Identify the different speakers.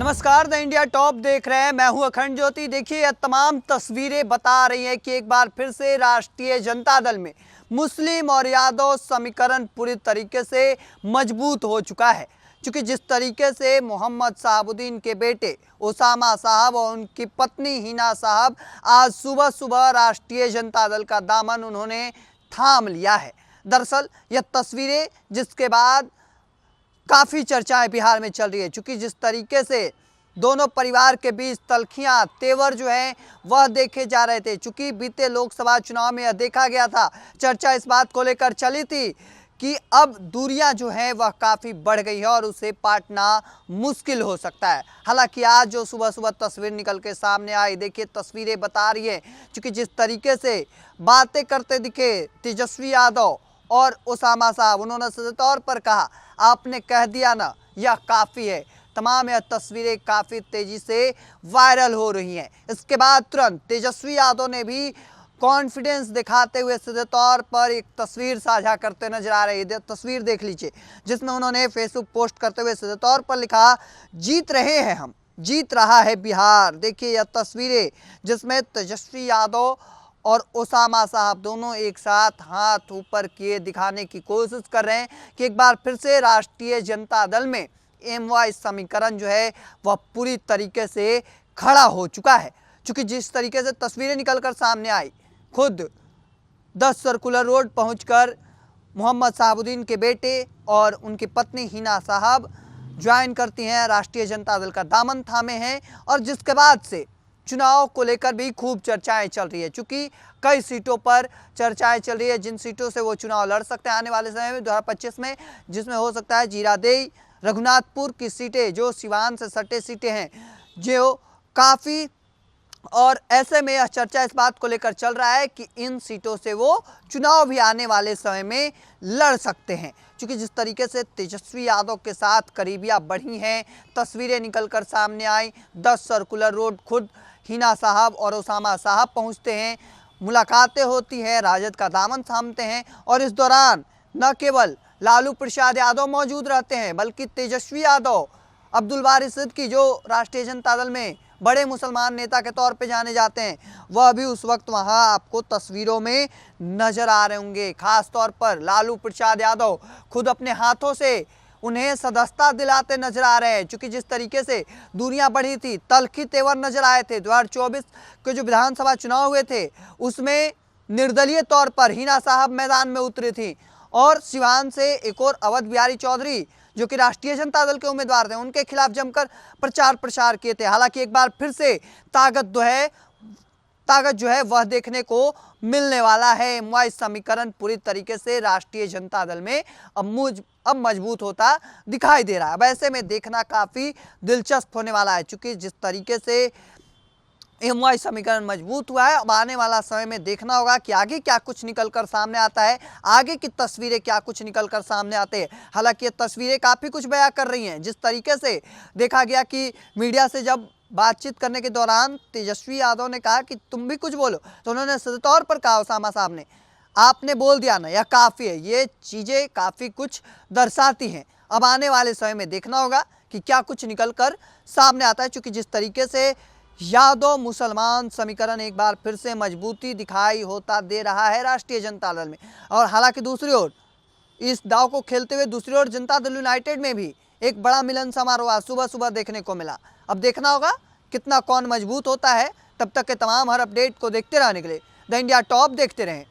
Speaker 1: नमस्कार, the India top देख रहे हैं। मैं हूं अखंड ज्योति। देखिए, यह तमाम तस्वीरें बता रही हैं कि एक बार फिर से राष्ट्रीय जनता दल में मुस्लिम और यादव समीकरण पूरी तरीके से मजबूत हो चुका है। क्योंकि जिस तरीके से मोहम्मद शहाबुद्दीन के बेटे उसामा साहब और उनकी पत्नी हिना साहब आज सुबह सुबह राष्ट्रीय जनता दल का दामन उन्होंने थाम लिया है। दरअसल यह तस्वीरें जिसके बाद काफ़ी चर्चाएं बिहार में चल रही है, क्योंकि जिस तरीके से दोनों परिवार के बीच तल्खियां तेवर जो है वह देखे जा रहे थे। चूंकि बीते लोकसभा चुनाव में यह देखा गया था, चर्चा इस बात को लेकर चली थी कि अब दूरियां जो है वह काफ़ी बढ़ गई है और उसे पाटना मुश्किल हो सकता है। हालांकि आज जो सुबह सुबह तस्वीर निकल के सामने आई, देखिए तस्वीरें बता रही है, क्योंकि जिस तरीके से बातें करते दिखे तेजस्वी यादव और उसामा साहब, उन्होंने सीधे तौर पर कहा, आपने कह दिया ना, यह काफ़ी है। तमाम यह तस्वीरें काफ़ी तेज़ी से वायरल हो रही हैं। इसके बाद तुरंत तेजस्वी यादव ने भी कॉन्फिडेंस दिखाते हुए सीधे तौर पर एक तस्वीर साझा करते नजर आ रही है। तस्वीर देख लीजिए, जिसमें उन्होंने फेसबुक पोस्ट करते हुए सीधे तौर पर लिखा, जीत रहे हैं हम, जीत रहा है बिहार। देखिए यह तस्वीरें जिसमें तेजस्वी यादव और उसामा साहब दोनों एक साथ हाथ ऊपर किए दिखाने की कोशिश कर रहे हैं कि एक बार फिर से राष्ट्रीय जनता दल में एमवाई समीकरण जो है वह पूरी तरीके से खड़ा हो चुका है। क्योंकि जिस तरीके से तस्वीरें निकलकर सामने आई, खुद 10 सर्कुलर रोड पहुंचकर मोहम्मद शहाबुद्दीन के बेटे और उनकी पत्नी हिना साहब ज्वाइन करती हैं, राष्ट्रीय जनता दल का दामन थामे हैं। और जिसके बाद से चुनाव को लेकर भी खूब चर्चाएं चल रही है, क्योंकि कई सीटों पर चर्चाएं चल रही है जिन सीटों से वो चुनाव लड़ सकते हैं आने वाले समय में 2025 में, जिसमें हो सकता है जीरादेई, रघुनाथपुर की सीटें जो सिवान से सटे सीटें हैं जो काफ़ी, और ऐसे में यह चर्चा इस बात को लेकर चल रहा है कि इन सीटों से वो चुनाव भी आने वाले समय में लड़ सकते हैं। क्योंकि जिस तरीके से तेजस्वी यादव के साथ करीबियाँ बढ़ी हैं, तस्वीरें निकलकर सामने आई, 10 सर्कुलर रोड खुद हिना साहब और उसामा साहब पहुंचते हैं, मुलाकातें होती हैं, राजद का दामन थामते हैं। और इस दौरान न केवल लालू प्रसाद यादव मौजूद रहते हैं, बल्कि तेजस्वी यादव, अब्दुल बारी सिद्दीकी जो राष्ट्रीय जनता दल में बड़े मुसलमान नेता के तौर पे जाने जाते हैं, वह भी उस वक्त वहां आपको तस्वीरों में नजर आ रहे होंगे। खास तौर पर लालू प्रसाद यादव खुद अपने हाथों से उन्हें सदस्यता दिलाते नजर आ रहे हैं। क्योंकि जिस तरीके से दूरियां बढ़ी थी, तल्खी तेवर नजर आए थे। 2024 के जो विधानसभा चुनाव हुए थे उसमें निर्दलीय तौर पर हिना साहब मैदान में उतरी थी और सिवान से एक और अवध बिहारी चौधरी जो कि राष्ट्रीय जनता दल के उम्मीदवार थे, उनके खिलाफ जमकर प्रचार प्रसार किए थे। हालांकि एक बार फिर से ताकत जो है वह देखने को मिलने वाला है। एमवाई समीकरण पूरी तरीके से राष्ट्रीय जनता दल में अब मजबूत होता दिखाई दे रहा है। अब ऐसे में देखना काफ़ी दिलचस्प होने वाला है, क्योंकि जिस तरीके से एमवाई समीकरण मजबूत हुआ है, अब आने वाला समय में देखना होगा कि आगे क्या कुछ निकलकर सामने आता है, आगे की तस्वीरें क्या कुछ निकलकर सामने आते हैं। हालांकि ये तस्वीरें काफ़ी कुछ बयां कर रही हैं। जिस तरीके से देखा गया कि मीडिया से जब बातचीत करने के दौरान तेजस्वी यादव ने कहा कि तुम भी कुछ बोलो, तो उन्होंने सीधे तौर पर कहा उसामा साहब ने, आपने बोल दिया ना, यह काफ़ी है। ये चीज़ें काफ़ी कुछ दर्शाती हैं। अब आने वाले समय में देखना होगा कि क्या कुछ निकल कर सामने आता है, क्योंकि जिस तरीके से यादव मुसलमान समीकरण एक बार फिर से मजबूती दिखाई होता दे रहा है राष्ट्रीय जनता दल में। और हालांकि दूसरी ओर इस दाव को खेलते हुए दूसरी ओर जनता दल यूनाइटेड में भी एक बड़ा मिलन समारोह सुबह सुबह देखने को मिला। अब देखना होगा कितना कौन मजबूत होता है। तब तक के तमाम हर अपडेट को देखते रहने के लिए द इंडिया टॉप देखते रहें।